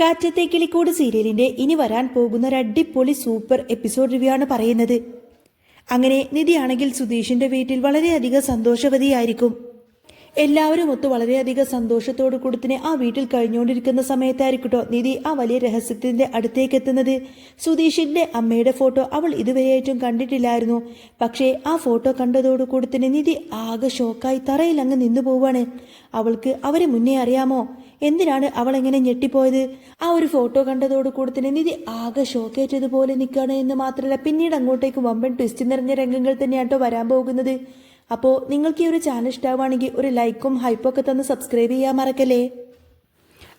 കാറ്റത്തെ കിളിക്കൂട് സീരിയലിന്റെ ഇനി വരാൻ പോകുന്ന ഒരു അടിപൊളി സൂപ്പർ എപ്പിസോഡ് റിവ്യൂ ആണ് പറയുന്നത്. അങ്ങനെ നിധിയാണെങ്കിൽ സുധീഷിന്റെ വീട്ടിൽ വളരെയധികം സന്തോഷവതിയായിരിക്കും. എല്ലാവരും ഒത്ത് വളരെയധികം സന്തോഷത്തോടു കൂടി തന്നെ ആ വീട്ടിൽ കഴിഞ്ഞുകൊണ്ടിരിക്കുന്ന സമയത്തായിരിക്കട്ടോ നിധി ആ വലിയ രഹസ്യത്തിന്റെ അടുത്തേക്ക് എത്തുന്നത്. സുധീഷിന്റെ അമ്മയുടെ ഫോട്ടോ അവൾ ഇതുവരെയായിട്ടും കണ്ടിട്ടില്ലായിരുന്നു. പക്ഷേ ആ ഫോട്ടോ കണ്ടതോടുകൂടി തന്നെ നിധി ആകെ ഷോക്കായി തറയിൽ അങ്ങ് നിന്നു പോവാണ്. അവൾക്ക് അവരെ മുന്നേ അറിയാമോ? എന്തിനാണ് അവൾ എങ്ങനെ ഞെട്ടിപ്പോയത്? ആ ഒരു ഫോട്ടോ കണ്ടതോടുകൂടി തന്നെ നിധി ആകെ ഷോക്കേറ്റതുപോലെ നിൽക്കുകയാണ് എന്ന് മാത്രമല്ല പിന്നീട് അങ്ങോട്ടേക്ക് വമ്പൻ ട്വിസ്റ്റ് നിറഞ്ഞ രംഗങ്ങൾ തന്നെയാട്ടോ വരാൻ പോകുന്നത്. അപ്പോൾ നിങ്ങൾക്ക് ഈ ഒരു ചാനൽ ഇഷ്ടമാവുകയാണെങ്കിൽ ഒരു ലൈക്കും ഹൈപ്പൊക്കെ തന്ന് സബ്സ്ക്രൈബ് ചെയ്യാൻ മറക്കല്ലേ.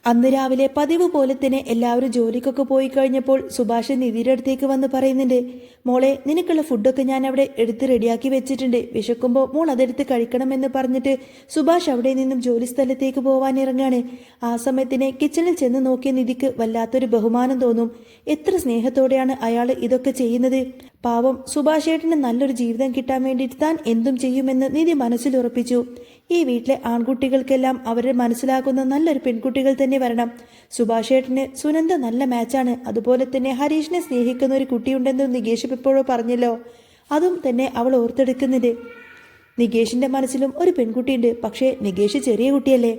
അന്ന് രാവിലെ പതിവ് പോലെ തന്നെ എല്ലാവരും ജോലിക്കൊക്കെ പോയി കഴിഞ്ഞപ്പോൾ സുഭാഷ് നിധിയുടെ അടുത്തേക്ക് വന്ന് പറയുന്നുണ്ട്, മോളെ നിനക്കുള്ള ഫുഡൊക്കെ ഞാൻ അവിടെ എടുത്ത് റെഡിയാക്കി വെച്ചിട്ടുണ്ട്, വിശക്കുമ്പോൾ മോൾ അതെടുത്ത് കഴിക്കണമെന്ന് പറഞ്ഞിട്ട് സുഭാഷ് അവിടെ നിന്നും ജോലി സ്ഥലത്തേക്ക് പോവാൻ ഇറങ്ങാണ്. ആ സമയത്തിന് കിച്ചണിൽ ചെന്ന് നോക്കിയ നിധിക്ക് വല്ലാത്തൊരു ബഹുമാനം തോന്നും. എത്ര സ്നേഹത്തോടെയാണ് അയാൾ ഇതൊക്കെ ചെയ്യുന്നത്. പാവം സുഭാഷ് ഏട്ടന് നല്ലൊരു ജീവിതം കിട്ടാൻ വേണ്ടിയിട്ട് താൻ എന്തും ചെയ്യുമെന്ന് നിധി മനസ്സിലുറപ്പിച്ചു. ഈ വീട്ടിലെ ആൺകുട്ടികൾക്കെല്ലാം അവരെ മനസ്സിലാക്കുന്ന നല്ലൊരു പെൺകുട്ടികൾ തന്നെ വരണം. സുഭാഷ് ഏട്ടന് സുനന്ദ നല്ല മാച്ചാണ്. അതുപോലെ തന്നെ ഹരീഷിനെ സ്നേഹിക്കുന്ന ഒരു കുട്ടിയുണ്ടെന്ന് നികേഷ് എപ്പോഴോ പറഞ്ഞല്ലോ, അതും തന്നെ അവൾ ഓർത്തെടുക്കുന്നുണ്ട്. നികേഷിന്റെ മനസ്സിലും ഒരു പെൺകുട്ടിയുണ്ട്. പക്ഷേ നികേഷ് ചെറിയ കുട്ടിയല്ലേ.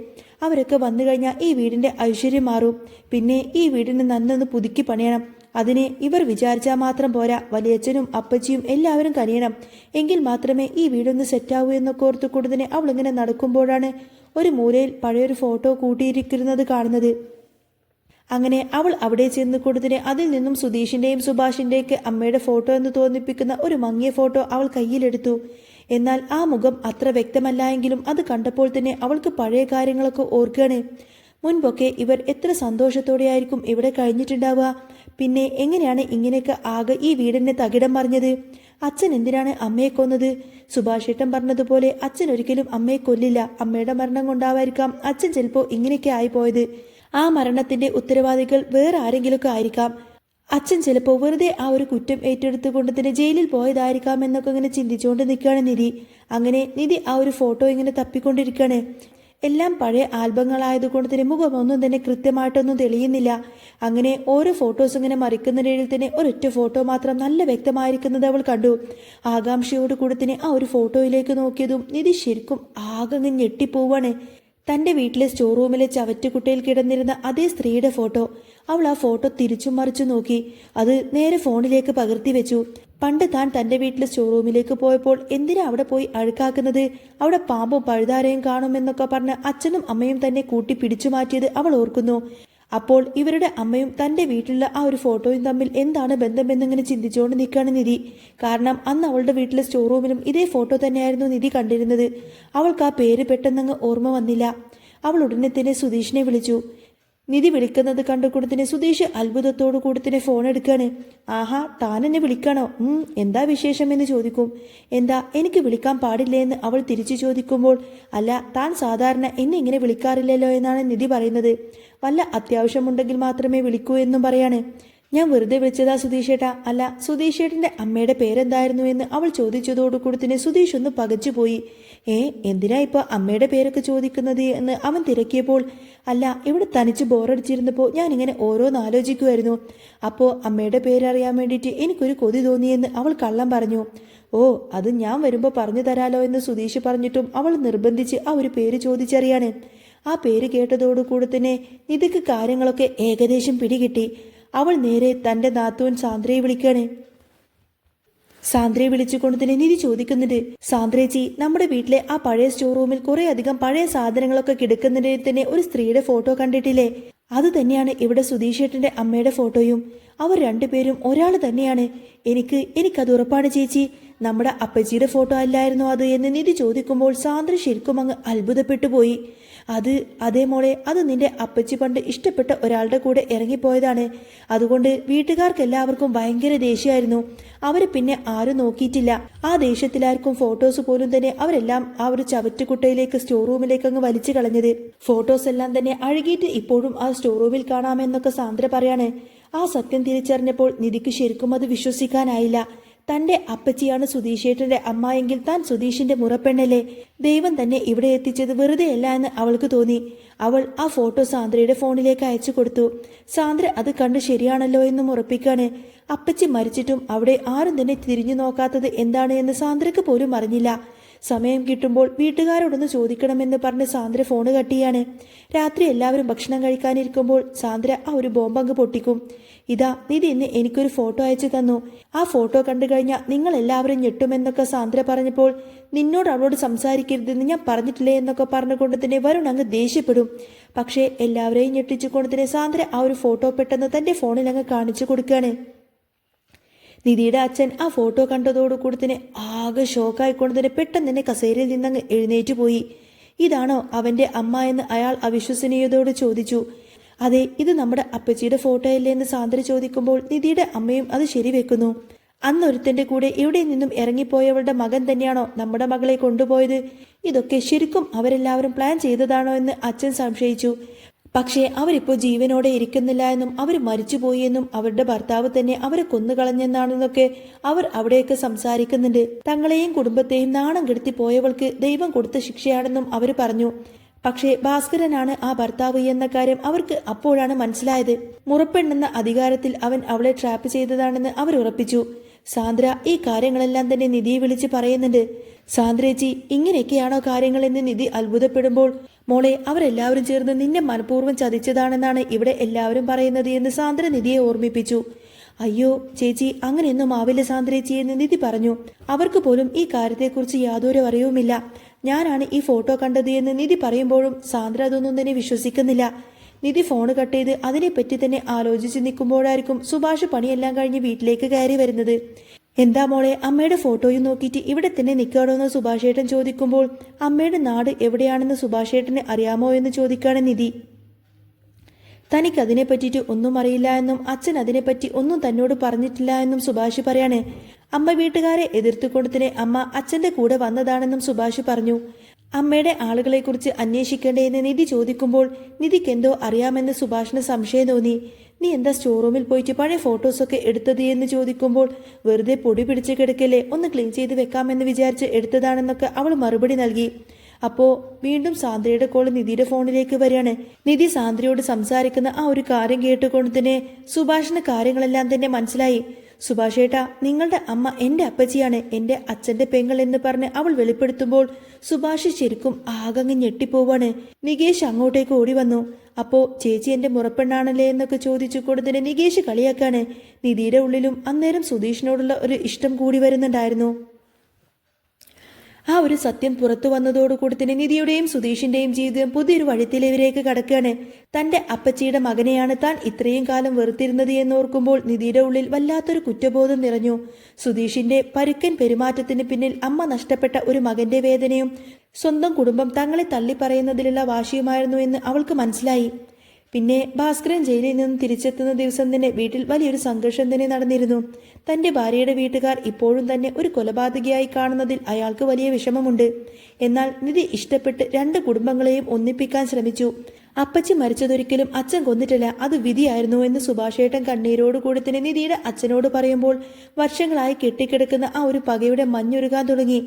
അവരൊക്കെ വന്നു കഴിഞ്ഞാൽ ഈ വീടിന്റെ ഐശ്വര്യം മാറും. പിന്നെ ഈ വീടിന് നന്നൊന്ന് പുതുക്കി പണിയണം. അതിനെ ഇവർ വിചാരിച്ചാൽ മാത്രം പോരാ, വലിയച്ഛനും അപ്പച്ചിയും എല്ലാവരും കനിയണം. എങ്കിൽ മാത്രമേ ഈ വീടൊന്ന് സെറ്റാവൂ എന്നൊക്കെ ഓർത്ത് കൂടുതനെ അവളിങ്ങനെ നടക്കുമ്പോഴാണ് ഒരു മൂലയിൽ പഴയൊരു ഫോട്ടോ കൂട്ടിയിരിക്കുന്നത് കാണുന്നത്. അങ്ങനെ അവൾ അവിടെ ചെന്ന് കൊടുത്തിനെ അതിൽ നിന്നും സുധീഷിന്റെയും സുഭാഷിന്റെയൊക്കെ അമ്മയുടെ ഫോട്ടോ എന്ന് തോന്നിപ്പിക്കുന്ന ഒരു മങ്ങിയ ഫോട്ടോ അവൾ കയ്യിലെടുത്തു. എന്നാൽ ആ മുഖം അത്ര വ്യക്തമല്ല എങ്കിലും അത് കണ്ടപ്പോൾ തന്നെ അവൾക്ക് പഴയ കാര്യങ്ങളൊക്കെ ഓർക്കുകയാണ്. മുൻപൊക്കെ ഇവർ എത്ര സന്തോഷത്തോടെയായിരിക്കും ഇവിടെ കഴിഞ്ഞിട്ടുണ്ടാവുക. പിന്നെ എങ്ങനെയാണ് ഇങ്ങനെയൊക്കെ ആകെ ഈ വീടിനെ തകിടം മറിഞ്ഞത്? അച്ഛൻ എന്തിനാണ് അമ്മയെ കൊന്നത്? സുഭാഷ് ഏട്ടൻ പറഞ്ഞതുപോലെ അച്ഛൻ ഒരിക്കലും അമ്മയെ കൊല്ലില്ല. അമ്മയുടെ മരണം കൊണ്ടാവായിരിക്കാം അച്ഛൻ ചിലപ്പോൾ ഇങ്ങനെയൊക്കെ ആയിപ്പോയത്. ആ മരണത്തിന്റെ ഉത്തരവാദികൾ വേറെ ആരെങ്കിലുമൊക്കെ ആയിരിക്കാം. അച്ഛൻ ചിലപ്പോൾ വെറുതെ ആ ഒരു കുറ്റം ഏറ്റെടുത്തുകൊണ്ട് തന്നെ ജയിലിൽ പോയതായിരിക്കാം എന്നൊക്കെ ഇങ്ങനെ ചിന്തിച്ചുകൊണ്ട് നിൽക്കുകയാണ് നിധി. അങ്ങനെ നിധി ആ ഒരു ഫോട്ടോ ഇങ്ങനെ തപ്പിക്കൊണ്ടിരിക്കുകയാണ്. എല്ലാം പഴയ ആൽബങ്ങളായതുകൊണ്ട് തന്നെ മുഖമൊന്നും തന്നെ കൃത്യമായിട്ടൊന്നും തെളിയുന്നില്ല. അങ്ങനെ ഓരോ ഫോട്ടോസ് ഇങ്ങനെ മറിക്കുന്നതിനിടയിൽ തന്നെ ഒരൊറ്റ ഫോട്ടോ മാത്രം നല്ല വ്യക്തമായിരിക്കുന്നത് അവൾ കണ്ടു. ആകാംക്ഷയോട് കൂടി തന്നെ ആ ഒരു ഫോട്ടോയിലേക്ക് നോക്കിയതും നിധി ശരിക്കും ആകെ ഞെട്ടിപ്പോവാണ്. തൻ്റെ വീട്ടിലെ സ്റ്റോർ റൂമിലെ ചവറ്റുകുട്ടയിൽ കിടന്നിരുന്ന അതേ സ്ത്രീയുടെ ഫോട്ടോ. അവൾ ആ ഫോട്ടോ തിരിച്ചും മറിച്ചു നോക്കി. അത് നേരെ ഫോണിലേക്ക് പകർത്തി വെച്ചു. പണ്ട് താൻ തൻ്റെ വീട്ടിലെ സ്റ്റോർ റൂമിലേക്ക് പോയപ്പോൾ എന്തിനാ അവിടെ പോയി അഴുക്കാക്കുന്നത്? അവിടെ പാമ്പും പഴുതാരയും കാണുമെന്നൊക്കെ പറഞ്ഞ് അച്ഛനും അമ്മയും തന്നെ കൂട്ടി പിടിച്ചു മാറ്റിയത് അവൾ ഓർക്കുന്നു. അപ്പോൾ ഇവരുടെ അമ്മയും തൻ്റെ വീട്ടിലുള്ള ആ ഒരു ഫോട്ടോയും തമ്മിൽ എന്താണ് ബന്ധമെന്നിങ്ങനെ ചിന്തിച്ചുകൊണ്ട് നിൽക്കുകയാണ് നിധി. കാരണം അന്ന് അവളുടെ വീട്ടിലെ സ്റ്റോർ റൂമിലും ഇതേ ഫോട്ടോ തന്നെയായിരുന്നു നിധി കണ്ടിരുന്നത്. അവൾക്ക് ആ പേര് പെട്ടെന്നങ്ങ് ഓർമ്മ വന്നില്ല. അവൾ ഉടനെ തന്നെ സുധീഷിനെ വിളിച്ചു. നിധി വിളിക്കുന്നത് കണ്ടുകൂടത്തിനെ സുധീഷ് അത്ഭുതത്തോടു കൂടി തന്നെ ഫോൺ എടുക്കുകയാണ്. ആഹാ, താൻ എന്നെ വിളിക്കണോ? എന്താ വിശേഷം എന്ന് ചോദിക്കും. എന്താ എനിക്ക് വിളിക്കാൻ പാടില്ലേ എന്ന് അവൾ തിരിച്ചു ചോദിക്കുമ്പോൾ, അല്ല താൻ സാധാരണ എന്നെ ഇങ്ങനെ വിളിക്കാറില്ലല്ലോ എന്നാണ് നിധി പറയുന്നത്. വല്ല അത്യാവശ്യമുണ്ടെങ്കിൽ മാത്രമേ വിളിക്കൂ എന്നും പറയാണ്. ഞാൻ വെറുതെ വിളിച്ചതാ സുധീഷേട്ടാ. അല്ല സുധീഷേട്ടൻ്റെ അമ്മയുടെ പേരെന്തായിരുന്നു എന്ന് അവൾ ചോദിച്ചതോടുകൂടി തന്നെ സുധീഷ് ഒന്ന് പകച്ചുപോയി. എന്തിനാ ഇപ്പോൾ അമ്മയുടെ പേരൊക്കെ ചോദിക്കുന്നത് എന്ന് അവൻ തിരക്കിയപ്പോൾ, അല്ല ഇവിടെ തനിച്ച് ബോറടിച്ചിരുന്നപ്പോൾ ഞാനിങ്ങനെ ഓരോന്ന് ആലോചിക്കുമായിരുന്നു. അപ്പോൾ അമ്മയുടെ പേരറിയാൻ വേണ്ടിയിട്ട് എനിക്കൊരു കൊതി തോന്നിയെന്ന് അവൾ കള്ളം പറഞ്ഞു. അത് ഞാൻ വരുമ്പോൾ പറഞ്ഞു തരാലോ എന്ന് സുധീഷ് പറഞ്ഞിട്ടും അവൾ നിർബന്ധിച്ച് ആ ഒരു പേര് ചോദിച്ചറിയാണ്. ആ പേര് കേട്ടതോടുകൂടി തന്നെ നിധിക്ക് കാര്യങ്ങളൊക്കെ ഏകദേശം പിടികിട്ടി. അവൾ നേരെ തൻ്റെ നാത്തൂൻ സാന്ദ്രയെ വിളിക്കുകയാണ്. സാന്ദ്രയെ വിളിച്ചുകൊണ്ട് തന്നെ നിധി ചോദിക്കുന്നുണ്ട്, സാന്ദ്രേച്ചി നമ്മുടെ വീട്ടിലെ ആ പഴയ സ്റ്റോർ റൂമിൽ കുറെ അധികം പഴയ സാധനങ്ങളൊക്കെ കിടക്കുന്നതിൽ തന്നെ ഒരു സ്ത്രീയുടെ ഫോട്ടോ കണ്ടിട്ടില്ലേ? അത് തന്നെയാണ് ഇവിടെ സുധീഷേട്ടൻ്റെ അമ്മയുടെ ഫോട്ടോയും. അവർ രണ്ടുപേരും ഒരാൾ തന്നെയാണ്. എനിക്കത് ഉറപ്പാണ് ചേച്ചി. നമ്മുടെ അപ്പച്ചിയുടെ ഫോട്ടോ അല്ലായിരുന്നോ അത് എന്ന് നിധി ചോദിക്കുമ്പോൾ സാന്ദ്ര ശരിക്കും അങ്ങ് അത്ഭുതപ്പെട്ടു പോയി. അതേ മോളെ, അത് നിന്റെ അപ്പച്ചി പണ്ട് ഇഷ്ടപ്പെട്ട ഒരാളുടെ കൂടെ ഇറങ്ങിപ്പോയതാണ്. അതുകൊണ്ട് വീട്ടുകാർക്കെല്ലാവർക്കും ഭയങ്കര ദേഷ്യമായിരുന്നു. അവരെ പിന്നെ ആരും നോക്കിയിട്ടില്ല. ആ ദേഷ്യത്തിലായിരിക്കും ഫോട്ടോസ് പോലും തന്നെ അവരെല്ലാം ആ ഒരു ചവറ്റുകുട്ടയിലേക്ക് സ്റ്റോർ റൂമിലേക്ക് അങ്ങ് വലിച്ചു കളഞ്ഞത്. ഫോട്ടോസ് എല്ലാം തന്നെ അഴുകിയിട്ട് ഇപ്പോഴും ആ സ്റ്റോർ റൂമിൽ കാണാമെന്നൊക്കെ സാന്ദ്ര പറയാണ്. ആ സത്യം തിരിച്ചറിഞ്ഞപ്പോൾ നിധിക്ക് ശരിക്കും അത് വിശ്വസിക്കാനായില്ല. തന്റെ അപ്പച്ചിയാണ് സുധീഷേട്ടന്റെ അമ്മ എങ്കിൽ താൻ സുധീഷിന്റെ മുറപ്പെണ്ണല്ലേ? ദൈവം തന്നെ ഇവിടെ എത്തിച്ചത് വെറുതെയല്ല എന്ന് അവൾക്ക് തോന്നി. അവൾ ആ ഫോട്ടോ സാന്ദ്രയുടെ ഫോണിലേക്ക് അയച്ചു കൊടുത്തു. സാന്ദ്ര അത് കണ്ട് ശരിയാണല്ലോ എന്നും ഉറപ്പിക്കാണ്. അപ്പച്ചി മരിച്ചിട്ടും അവിടെ ആരും തന്നെ തിരിഞ്ഞു നോക്കാത്തത് എന്താണ് എന്ന് സാന്ദ്രയ്ക്ക് പോലും അറിഞ്ഞില്ല. സമയം കിട്ടുമ്പോൾ വീട്ടുകാരോടൊന്ന് ചോദിക്കണമെന്ന് പറഞ്ഞ് സാന്ദ്ര ഫോണ് കട്ടിയാണ്. രാത്രി എല്ലാവരും ഭക്ഷണം കഴിക്കാനിരിക്കുമ്പോൾ സാന്ദ്ര ആ ഒരു ബോംബങ്ങ് പൊട്ടിക്കും. ഇതാ നിധി ഇന്ന് എനിക്കൊരു ഫോട്ടോ അയച്ചു തന്നു. ആ ഫോട്ടോ കണ്ടു കഴിഞ്ഞാൽ നിങ്ങൾ എല്ലാവരും ഞെട്ടുമെന്നൊക്കെ സാന്ദ്ര പറഞ്ഞപ്പോൾ നിന്നോട് അവളോട് സംസാരിക്കരുതെന്ന് ഞാൻ പറഞ്ഞിട്ടില്ലേ എന്നൊക്കെ പറഞ്ഞുകൊണ്ട് തന്നെ വരുൺ അങ്ങ് ദേഷ്യപ്പെടും. പക്ഷേ എല്ലാവരെയും ഞെട്ടിച്ചുകൊണ്ട് തന്നെ സാന്ദ്ര ആ ഒരു ഫോട്ടോ പെട്ടെന്ന് തന്റെ ഫോണിൽ അങ്ങ് കാണിച്ചു കൊടുക്കുകയാണ്. നിധിയുടെ അച്ഛൻ ആ ഫോട്ടോ കണ്ടതോടുകൂടി തന്നെ ആകെ ഷോക്കായിക്കൊണ്ട് തന്നെ പെട്ടെന്ന് തന്നെ കസേരയിൽ നിന്നങ്ങ് എഴുന്നേറ്റ് പോയി. ഇതാണോ അവന്റെ അമ്മ എന്ന് അയാൾ അവിശ്വസനീയതയോട് ചോദിച്ചു. അതെ, ഇത് നമ്മുടെ അപ്പച്ചിയുടെ ഫോട്ടോയല്ലേ എന്ന് സാന്ദ്ര ചോദിക്കുമ്പോൾ നിധിയുടെ അമ്മയും അത് ശരിവെക്കുന്നു. അന്നൊരുത്തന്റെ കൂടെ ഇവിടെ നിന്നും ഇറങ്ങിപ്പോയവളുടെ മകൻ തന്നെയാണോ നമ്മുടെ മകളെ കൊണ്ടുപോയത്? ഇതൊക്കെ ശരിക്കും അവരെല്ലാവരും പ്ലാൻ ചെയ്തതാണോ എന്ന് അച്ഛൻ സംശയിച്ചു. പക്ഷേ അവരിപ്പോൾ ജീവനോടെ ഇരിക്കുന്നില്ല എന്നും അവർ മരിച്ചുപോയി എന്നും അവരുടെ ഭർത്താവ് തന്നെ അവരെ കൊന്നുകളഞ്ഞെന്നാണെന്നൊക്കെ അവർ അവിടെയൊക്കെ സംസാരിക്കുന്നുണ്ട്. തങ്ങളെയും കുടുംബത്തെയും നാണം കെടുത്തി പോയവൾക്ക് ദൈവം കൊടുത്ത ശിക്ഷയാണെന്നും അവർ പറഞ്ഞു. പക്ഷേ ഭാസ്കരനാണ് ആ ഭർത്താവ് എന്ന കാര്യം അവർക്ക് അപ്പോഴാണ് മനസ്സിലായത്. മുറപ്പെണ്ണെന്ന അധികാരത്തിൽ അവൻ അവളെ ട്രാപ്പ് ചെയ്തതാണെന്ന് അവർ ഉറപ്പിച്ചു. സാന്ദ്ര ഈ കാര്യങ്ങളെല്ലാം തന്നെ നിധിയെ വിളിച്ച് പറയുന്നുണ്ട്. സാന്ദ്രേച്ചി, ഇങ്ങനെയൊക്കെയാണോ കാര്യങ്ങളെന്ന് നിധി അത്ഭുതപ്പെടുമ്പോൾ, മോളെ അവരെല്ലാവരും ചേർന്ന് നിന്നെ മനഃപൂർവ്വം ചതിച്ചതാണെന്നാണ് ഇവിടെ എല്ലാവരും പറയുന്നത് എന്ന് സാന്ദ്ര നിധിയെ ഓർമ്മിപ്പിച്ചു. അയ്യോ ചേച്ചി, അങ്ങനെയൊന്നും ആവില്ല സാന്ദ്രേച്ചി എന്ന് നിധി പറഞ്ഞു. അവർക്ക് പോലും ഈ കാര്യത്തെക്കുറിച്ച് യാതൊരു അറിവുമില്ല. ഞാനാണ് ഈ ഫോട്ടോ കണ്ടത് എന്ന് നിധി പറയുമ്പോഴും സാന്ദ്ര അതൊന്നും തന്നെ വിശ്വസിക്കുന്നില്ല. നിധി ഫോണ് കട്ട് ചെയ്ത് അതിനെപ്പറ്റി തന്നെ ആലോചിച്ച് നിൽക്കുമ്പോഴായിരിക്കും സുഭാഷ് പണിയെല്ലാം കഴിഞ്ഞ് വീട്ടിലേക്ക് കയറി വരുന്നത്. എന്താ മോളെ, അമ്മയുടെ ഫോട്ടോയും നോക്കിയിട്ട് ഇവിടെ തന്നെ നിൽക്കാടോ എന്ന് സുഭാഷേട്ടൻ ചോദിക്കുമ്പോൾ അമ്മയുടെ നാട് എവിടെയാണെന്ന് സുഭാഷേട്ടന് അറിയാമോ എന്ന് ചോദിക്കുകയാണ് നിധി. തനിക്ക് അതിനെ പറ്റിയിട്ട് ഒന്നും അറിയില്ല എന്നും അച്ഛൻ അതിനെപ്പറ്റി ഒന്നും തന്നോട് പറഞ്ഞിട്ടില്ല എന്നും സുഭാഷ് പറയാണ്. അമ്മ വീട്ടുകാരെ എതിർത്തുകൊണ്ട് തന്നെ അമ്മ അച്ഛന്റെ കൂടെ വന്നതാണെന്നും സുഭാഷ് പറഞ്ഞു. അമ്മയുടെ ആളുകളെക്കുറിച്ച് അന്വേഷിക്കേണ്ടതെന്ന് നിധി ചോദിക്കുമ്പോൾ നിധിക്ക് എന്തോ അറിയാമെന്ന് സുഭാഷിന് സംശയം തോന്നി. നീ എന്താ സ്റ്റോർ റൂമിൽ പോയിട്ട് പഴയ ഫോട്ടോസൊക്കെ എടുത്തത് എന്ന് ചോദിക്കുമ്പോൾ വെറുതെ പൊടി പിടിച്ച് കിടക്കല്ലേ, ഒന്ന് ക്ലീൻ ചെയ്ത് വെക്കാമെന്ന് വിചാരിച്ച് എടുത്തതാണെന്നൊക്കെ അവൾ മറുപടി നൽകി. അപ്പോൾ വീണ്ടും സാന്ദ്രയുടെ കോൾ നിധിയുടെ ഫോണിലേക്ക് വരികയാണ്. നിധി സാന്ദ്രയോട് സംസാരിക്കുന്ന ആ ഒരു കാര്യം കേട്ടുകൊണ്ട് തന്നെ സുഭാഷിന് കാര്യങ്ങളെല്ലാം തന്നെ മനസ്സിലായി. സുഭാഷേട്ടാ, നിങ്ങളുടെ അമ്മ എൻ്റെ അപ്പച്ചിയാണ്, എൻ്റെ അച്ഛൻ്റെ പെങ്ങൾ എന്ന് പറഞ്ഞ് അവൾ വെളിപ്പെടുത്തുമ്പോൾ സുഭാഷ് ശരിക്കും ആകങ്ങ് ഞെട്ടിപ്പോവാണ്. നികേഷ് അങ്ങോട്ടേക്ക് ഓടി വന്നു. അപ്പോൾ ചേച്ചി എൻ്റെ മുറപ്പെണ്ണാണല്ലേ എന്നൊക്കെ ചോദിച്ചു കൊടുത്തതിന് നികേഷ് കളിയാക്കാണ്. നിധിയുടെ ഉള്ളിലും അന്നേരം സുധീഷിനോടുള്ള ഒരു ഇഷ്ടം കൂടി വരുന്നുണ്ടായിരുന്നു. ആ ഒരു സത്യം പുറത്തു വന്നതോടുകൂടി തന്നെ നിധിയുടെയും സുധീഷിന്റെയും ജീവിതം പുതിയൊരു വഴിത്തിലേവിലേക്ക് കടക്കുകയാണ്. തന്റെ അപ്പച്ചിയുടെ മകനെയാണ് താൻ ഇത്രയും കാലം വെറുത്തിരുന്നത് എന്നോർക്കുമ്പോൾ നിധിയുടെ ഉള്ളിൽ വല്ലാത്തൊരു കുറ്റബോധം നിറഞ്ഞു. സുധീഷിന്റെ പരുക്കൻ പെരുമാറ്റത്തിന് പിന്നിൽ അമ്മ നഷ്ടപ്പെട്ട ഒരു മകന്റെ വേദനയും സ്വന്തം കുടുംബം തങ്ങളെ തള്ളിപ്പറയുന്നതിലുള്ള വാശിയുമായിരുന്നു എന്ന് അവൾക്ക് മനസ്സിലായി. പിന്നെ ഭാസ്കരൻ ജയിലിൽ നിന്നും തിരിച്ചെത്തുന്ന ദിവസം തന്നെ വീട്ടിൽ വലിയൊരു സംഘർഷം തന്നെ നടന്നിരുന്നു. തന്റെ ഭാര്യയുടെ വീട്ടുകാർ ഇപ്പോഴും തന്നെ ഒരു കൊലപാതകയായി കാണുന്നതിൽ അയാൾക്ക് വലിയ വിഷമമുണ്ട്. എന്നാൽ നിധി ഇഷ്ടപ്പെട്ട് രണ്ട് കുടുംബങ്ങളെയും ഒന്നിപ്പിക്കാൻ ശ്രമിച്ചു. അപ്പച്ചി മരിച്ചതൊരിക്കലും അച്ഛൻ കൊന്നിട്ടില്ല, അത് വിധിയായിരുന്നു എന്ന് സുഭാഷേട്ടൻ കണ്ണീരോടുകൂടി തന്നെ നിധിയുടെ അച്ഛനോട് പറയുമ്പോൾ വർഷങ്ങളായി കെട്ടിക്കിടക്കുന്ന ആ ഒരു പകയുടെ മഞ്ഞുരുകാൻ തുടങ്ങി.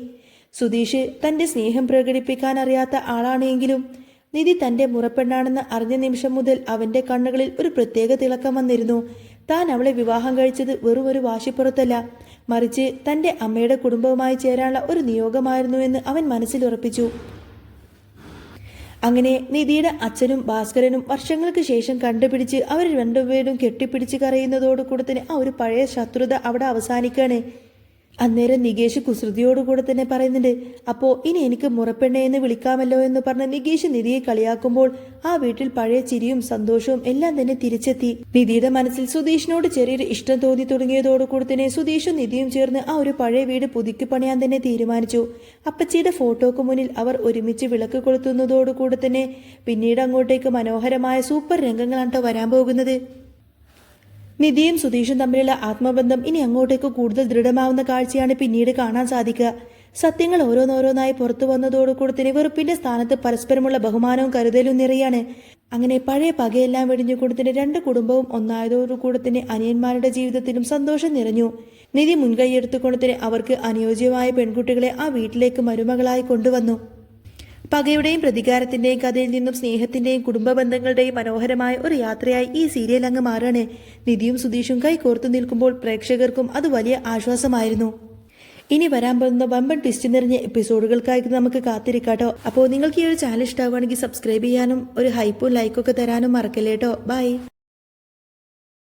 സുധീഷ് തന്റെ സ്നേഹം പ്രകടിപ്പിക്കാൻ അറിയാത്ത ആളാണ് എങ്കിലും നിധി തന്റെ മുറപ്പെണ്ണാണെന്ന് അറിഞ്ഞ നിമിഷം മുതൽ അവന്റെ കണ്ണുകളിൽ ഒരു പ്രത്യേക തിളക്കം വന്നിരുന്നു. താൻ അവളെ വിവാഹം കഴിച്ചത് വെറും ഒരു വാശിപ്പുറത്തല്ല, മറിച്ച് തന്റെ അമ്മയുടെ കുടുംബവുമായി ചേരാനുള്ള ഒരു നിയോഗമായിരുന്നു എന്ന് അവൻ മനസ്സിൽ ഉറപ്പിച്ചു. അങ്ങനെ നിധിയുടെ അച്ഛനും ഭാസ്കരനും വർഷങ്ങൾക്ക് ശേഷം കണ്ടുപിടിച്ച് അവർ രണ്ടുപേരും കെട്ടിപ്പിടിച്ച് കരയുന്നതോടുകൂടി തന്നെ ആ ഒരു പഴയ ശത്രുത അവിടെ അവസാനിക്കുകയാണ്. അന്നേരം നികേഷ് കുസൃതിയോടുകൂടെ തന്നെ പറയുന്നുണ്ട്, അപ്പോൾ ഇനി എനിക്ക് മുറപ്പെണ്ണ എന്ന് വിളിക്കാമല്ലോ എന്ന് പറഞ്ഞ് നികേഷ് നിധിയെ കളിയാക്കുമ്പോൾ ആ വീട്ടിൽ പഴയ ചിരിയും സന്തോഷവും എല്ലാം തന്നെ തിരിച്ചെത്തി. നിധിയുടെ മനസ്സിൽ സുധീഷിനോട് ചെറിയൊരു ഇഷ്ടം തോന്നി തുടങ്ങിയതോടുകൂടി തന്നെ സുധീഷും നിധിയും ചേർന്ന് ആ ഒരു പഴയ വീട് പുതുക്കി പണിയാൻ തന്നെ തീരുമാനിച്ചു. അപ്പച്ചിയുടെ ഫോട്ടോക്ക് മുന്നിൽ അവർ ഒരുമിച്ച് വിളക്ക് കൊളുത്തുന്നതോടുകൂടി തന്നെ പിന്നീട് അങ്ങോട്ടേക്ക് മനോഹരമായ സൂപ്പർ രംഗങ്ങളാണ് വരാൻ പോകുന്നത്. നിധിയും സുധീഷും തമ്മിലുള്ള ആത്മബന്ധം ഇനി അങ്ങോട്ടേക്ക് കൂടുതൽ ദൃഢമാവുന്ന കാഴ്ചയാണ് പിന്നീട് കാണാൻ സാധിക്കുക. സത്യങ്ങൾ ഓരോന്നോരോന്നായി പുറത്തു വന്നതോടുകൂടി തന്നെ വെറുപ്പിന്റെ സ്ഥാനത്ത് പരസ്പരമുള്ള ബഹുമാനവും കരുതലും നിറയാണ്. അങ്ങനെ പഴയ പകയെല്ലാം വെടിഞ്ഞുകൊണ്ട് തന്നെ രണ്ട് കുടുംബവും ഒന്നായതോടുകൂടി തന്നെ അനിയന്മാരുടെ ജീവിതത്തിലും സന്തോഷം നിറഞ്ഞു. നിധി മുൻകൈയെടുത്തുകൊണ്ട് തന്നെ അവർക്ക് അനുയോജ്യമായ പെൺകുട്ടികളെ ആ വീട്ടിലേക്ക് മരുമകളായി കൊണ്ടുവന്നു. പകയുടെയും പ്രതികാരത്തിന്റെയും കഥയിൽ നിന്നും സ്നേഹത്തിന്റെയും കുടുംബ ബന്ധങ്ങളുടെയും മനോഹരമായ ഒരു യാത്രയായി ഈ സീരിയൽ അങ്ങ് മാറാണ്. നിധിയും സുധീഷും കൈകോർത്തു നിൽക്കുമ്പോൾ പ്രേക്ഷകർക്കും അത് വലിയ ആശ്വാസമായിരുന്നു. ഇനി വരാൻ പോകുന്ന വമ്പൻ ട്വിസ്റ്റ് നിറഞ്ഞ എപ്പിസോഡുകൾക്കായി നമുക്ക് കാത്തിരിക്കാട്ടോ. അപ്പോൾ നിങ്ങൾക്ക് ഈ ഒരു ചാനൽ ഇഷ്ടമാവുകയാണെങ്കിൽ സബ്സ്ക്രൈബ് ചെയ്യാനും ഒരു ഹൈപ്പും ലൈക്കൊക്കെ തരാനും മറക്കല്ലേട്ടോ. ബൈ.